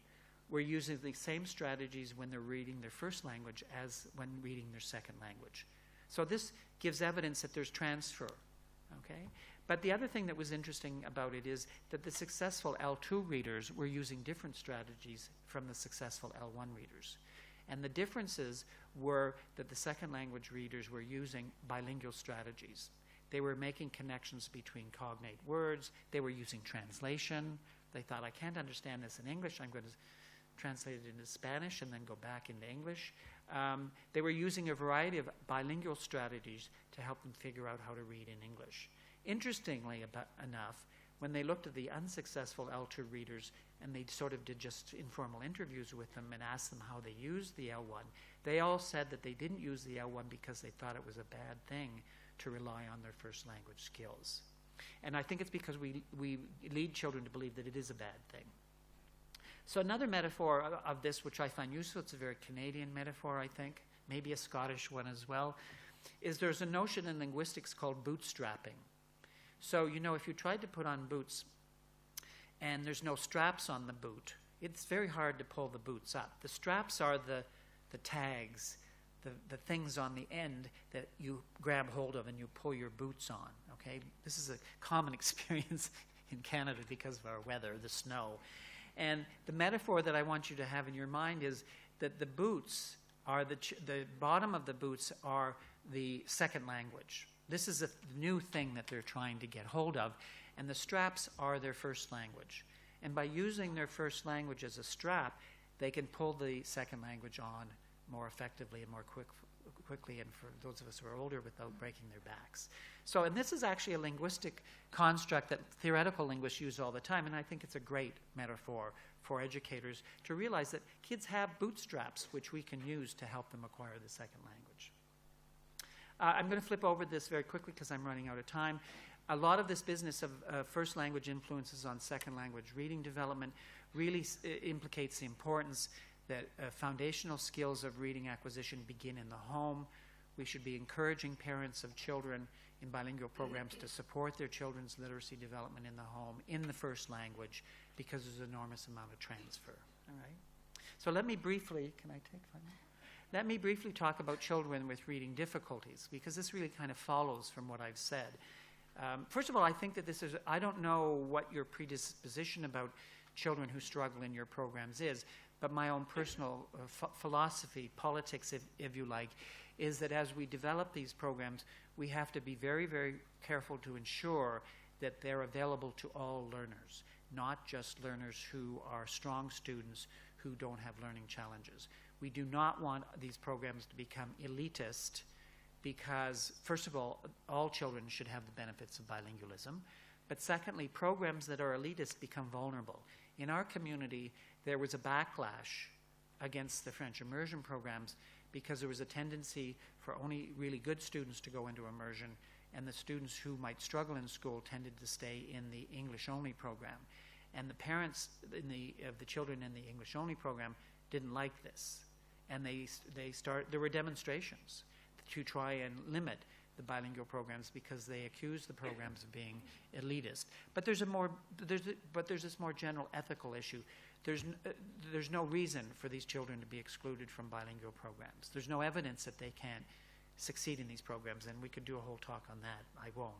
S2: were using the same strategies when they're reading their first language as when reading their second language. So this gives evidence that there's transfer, okay? But the other thing that was interesting about it is that the successful L2 readers were using different strategies from the successful L1 readers. And the differences were that the second language readers were using bilingual strategies. They were making connections between cognate words. They were using translation. They thought, I can't understand this in English. I'm going to translate it into Spanish and then go back into English. They were using a variety of bilingual strategies to help them figure out how to read in English. Interestingly enough, when they looked at the unsuccessful L2 readers and they sort of did just informal interviews with them and asked them how they used the L1, they all said that they didn't use the L1 because they thought it was a bad thing to rely on their first language skills. And I think it's because we lead children to believe that it is a bad thing. So another metaphor of this, which I find useful, it's a very Canadian metaphor, I think, maybe a Scottish one as well, is there's a notion in linguistics called bootstrapping. So, you know, if you tried to put on boots and there's no straps on the boot, it's very hard to pull the boots up. The straps are the tags, the things on the end that you grab hold of and you pull your boots on, okay? This is a common experience in Canada because of our weather, the snow. And the metaphor that I want you to have in your mind is that the boots are the bottom of the boots are the second language. This is a new thing that they're trying to get hold of, and the straps are their first language. And by using their first language as a strap, they can pull the second language on more effectively and more quickly, and for those of us who are older, without breaking their backs. So, and this is actually a linguistic construct that theoretical linguists use all the time, and I think it's a great metaphor for educators to realize that kids have bootstraps which we can use to help them acquire the second language. I'm going to flip over this very quickly because I'm running out of time. A lot of this business of first language influences on second language reading development really implicates the importance that foundational skills of reading acquisition begin in the home. We should be encouraging parents of children in bilingual programs to support their children's literacy development in the home in the first language because there's an enormous amount of transfer. All right. So let me briefly, can I take 5 minutes? Let me briefly talk about children with reading difficulties because this really kind of follows from what I've said. First of all, I think that this is, I don't know what your predisposition about children who struggle in your programs is, but my own personal philosophy, politics if you like, is that as we develop these programs, we have to be very, very careful to ensure that they're available to all learners, not just learners who are strong students who don't have learning challenges. We do not want these programs to become elitist because, first of all children should have the benefits of bilingualism. But secondly, programs that are elitist become vulnerable. In our community, there was a backlash against the French immersion programs because there was a tendency for only really good students to go into immersion, and the students who might struggle in school tended to stay in the English-only program. And the parents of the children in the English-only program didn't like this. And there were demonstrations to try and limit the bilingual programs because they accused the programs of being elitist. But there's this more general ethical issue. There's no reason for these children to be excluded from bilingual programs. There's no evidence that they can't succeed in these programs, and we could do a whole talk on that. I won't.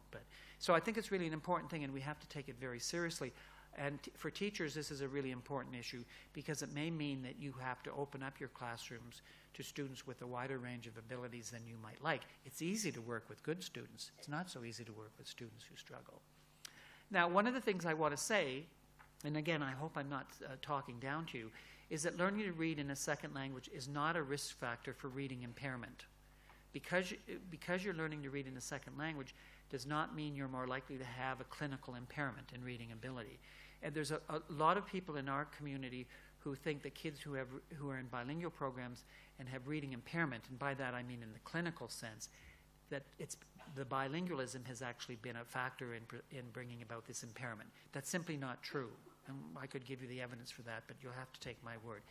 S2: So I think it's really an important thing, and we have to take it very seriously. And for teachers, this is a really important issue because it may mean that you have to open up your classrooms to students with a wider range of abilities than you might like. It's easy to work with good students. It's not so easy to work with students who struggle. Now, one of the things I want to say, and again, I hope I'm not talking down to you, is that learning to read in a second language is not a risk factor for reading impairment. Because you're learning to read in a second language does not mean you're more likely to have a clinical impairment in reading ability. And there's a lot of people in our community who think that kids who are in bilingual programs and have reading impairment, and by that I mean in the clinical sense, that the bilingualism has actually been a factor in bringing about this impairment. That's simply not true. And I could give you the evidence for that, but you'll have to take my word.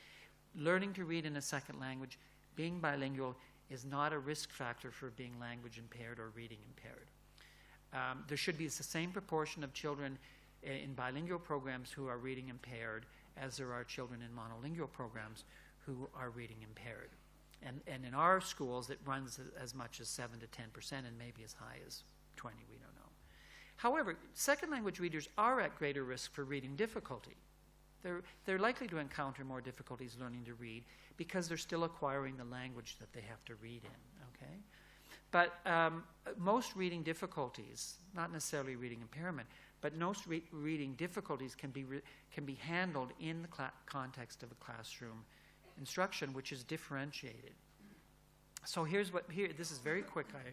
S2: Learning to read in a second language, being bilingual, is not a risk factor for being language impaired or reading impaired. There should be the same proportion of children in bilingual programs who are reading impaired as there are children in monolingual programs who are reading impaired. And in our schools, it runs as much as 7 to 10% and maybe as high as 20, we don't know. However, second language readers are at greater risk for reading difficulty. They're likely to encounter more difficulties learning to read because they're still acquiring the language that they have to read in, okay? But most reading difficulties, not necessarily reading impairment, but most reading difficulties can be handled in the context of a classroom instruction, which is differentiated. So this is very quick. I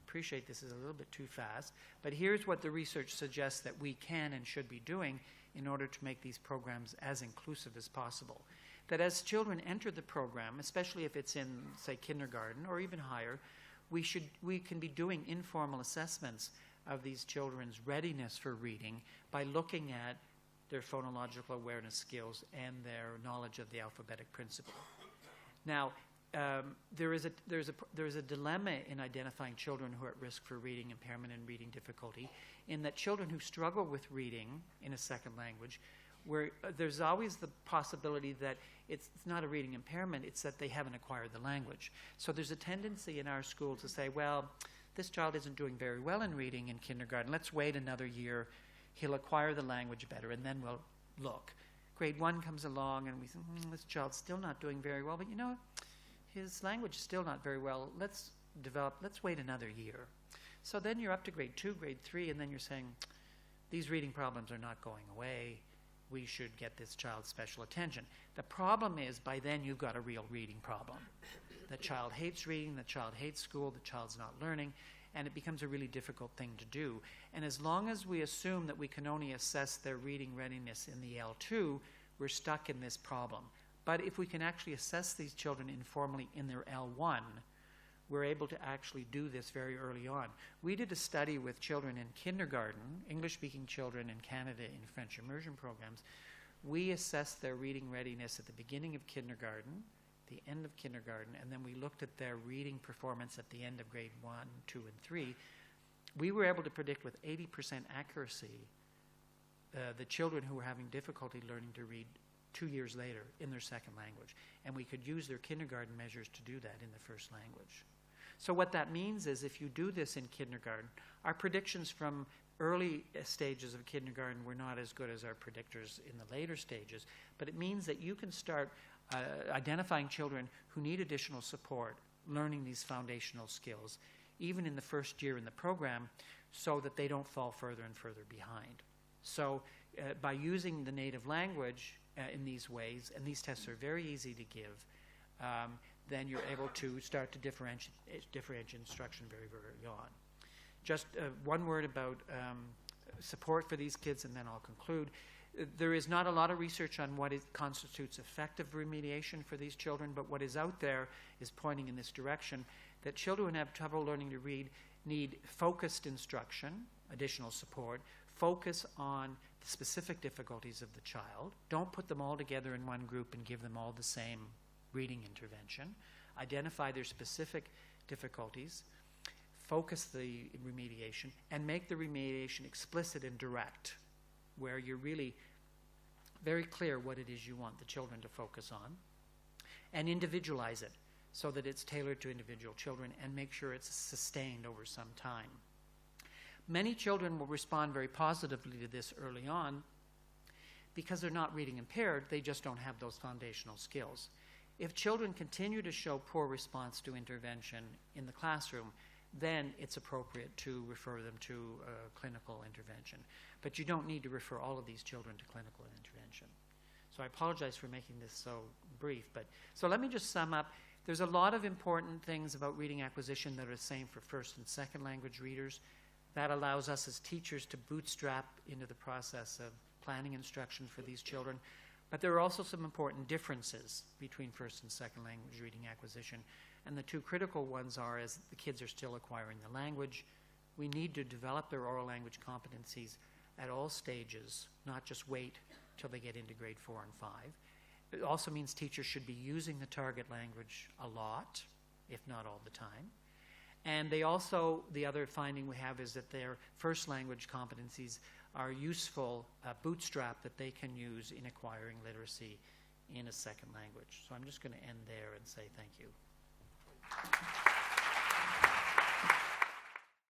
S2: appreciate this is a little bit too fast, but here's what the research suggests that we can and should be doing in order to make these programs as inclusive as possible. That as children enter the program, especially if it's in, say, kindergarten or even higher, we can be doing informal assessments of these children's readiness for reading by looking at their phonological awareness skills and their knowledge of the alphabetic principle. Now, there is a dilemma in identifying children who are at risk for reading impairment and reading difficulty, in that children who struggle with reading in a second language, where there's always the possibility that it's not a reading impairment, it's that they haven't acquired the language. So there's a tendency in our school to say, well, this child isn't doing very well in reading in kindergarten, let's wait another year, he'll acquire the language better, and then we'll look. Grade 1 comes along and we think, this child's still not doing very well, but you know, his language is still not very well, let's wait another year. So then you're up to grade 2, grade 3, and then you're saying, these reading problems are not going away, we should get this child special attention. The problem is, by then you've got a real reading problem. The child hates reading, the child hates school, the child's not learning, and it becomes a really difficult thing to do. And as long as we assume that we can only assess their reading readiness in the L2, we're stuck in this problem. But if we can actually assess these children informally in their L1, we're able to actually do this very early on. We did a study with children in kindergarten, English-speaking children in Canada in French immersion programs. We assessed their reading readiness at the beginning of kindergarten, the end of kindergarten, and then we looked at their reading performance at the end of grade 1, 2, and 3. We were able to predict with 80% accuracy the children who were having difficulty learning to read 2 years later in their second language. And we could use their kindergarten measures to do that in the first language. So what that means is if you do this in kindergarten, our predictions from early stages of kindergarten were not as good as our predictors in the later stages, but it means that you can start identifying children who need additional support, learning these foundational skills, even in the first year in the program, so that they don't fall further and further behind. So by using the native language in these ways, and these tests are very easy to give, then you're able to start to differentiate instruction very, very early on. Just one word about support for these kids, and then I'll conclude. There is not a lot of research on what constitutes effective remediation for these children, but what is out there is pointing in this direction, that children who have trouble learning to read need focused instruction, additional support, focus on the specific difficulties of the child. Don't put them all together in one group and give them all the same reading intervention. Identify their specific difficulties, focus the remediation, and make the remediation explicit and direct, where you're really very clear what it is you want the children to focus on, and individualize it so that it's tailored to individual children, and make sure it's sustained over some time. Many children will respond very positively to this early on because they're not reading impaired, they just don't have those foundational skills. If children continue to show poor response to intervention in the classroom, then it's appropriate to refer them to clinical intervention. But you don't need to refer all of these children to clinical intervention. So I apologize for making this so brief, but so let me just sum up. There's a lot of important things about reading acquisition that are the same for first and second language readers. That allows us as teachers to bootstrap into the process of planning instruction for these children. But there are also some important differences between first and second language reading acquisition. And the two critical ones are, as the kids are still acquiring the language, we need to develop their oral language competencies at all stages, not just wait till they get into grade 4 and 5. It also means teachers should be using the target language a lot, if not all the time. And they also, the other finding we have is that their first language competencies are useful bootstrap that they can use in acquiring literacy in a second language. So I'm just going to end there and say thank you.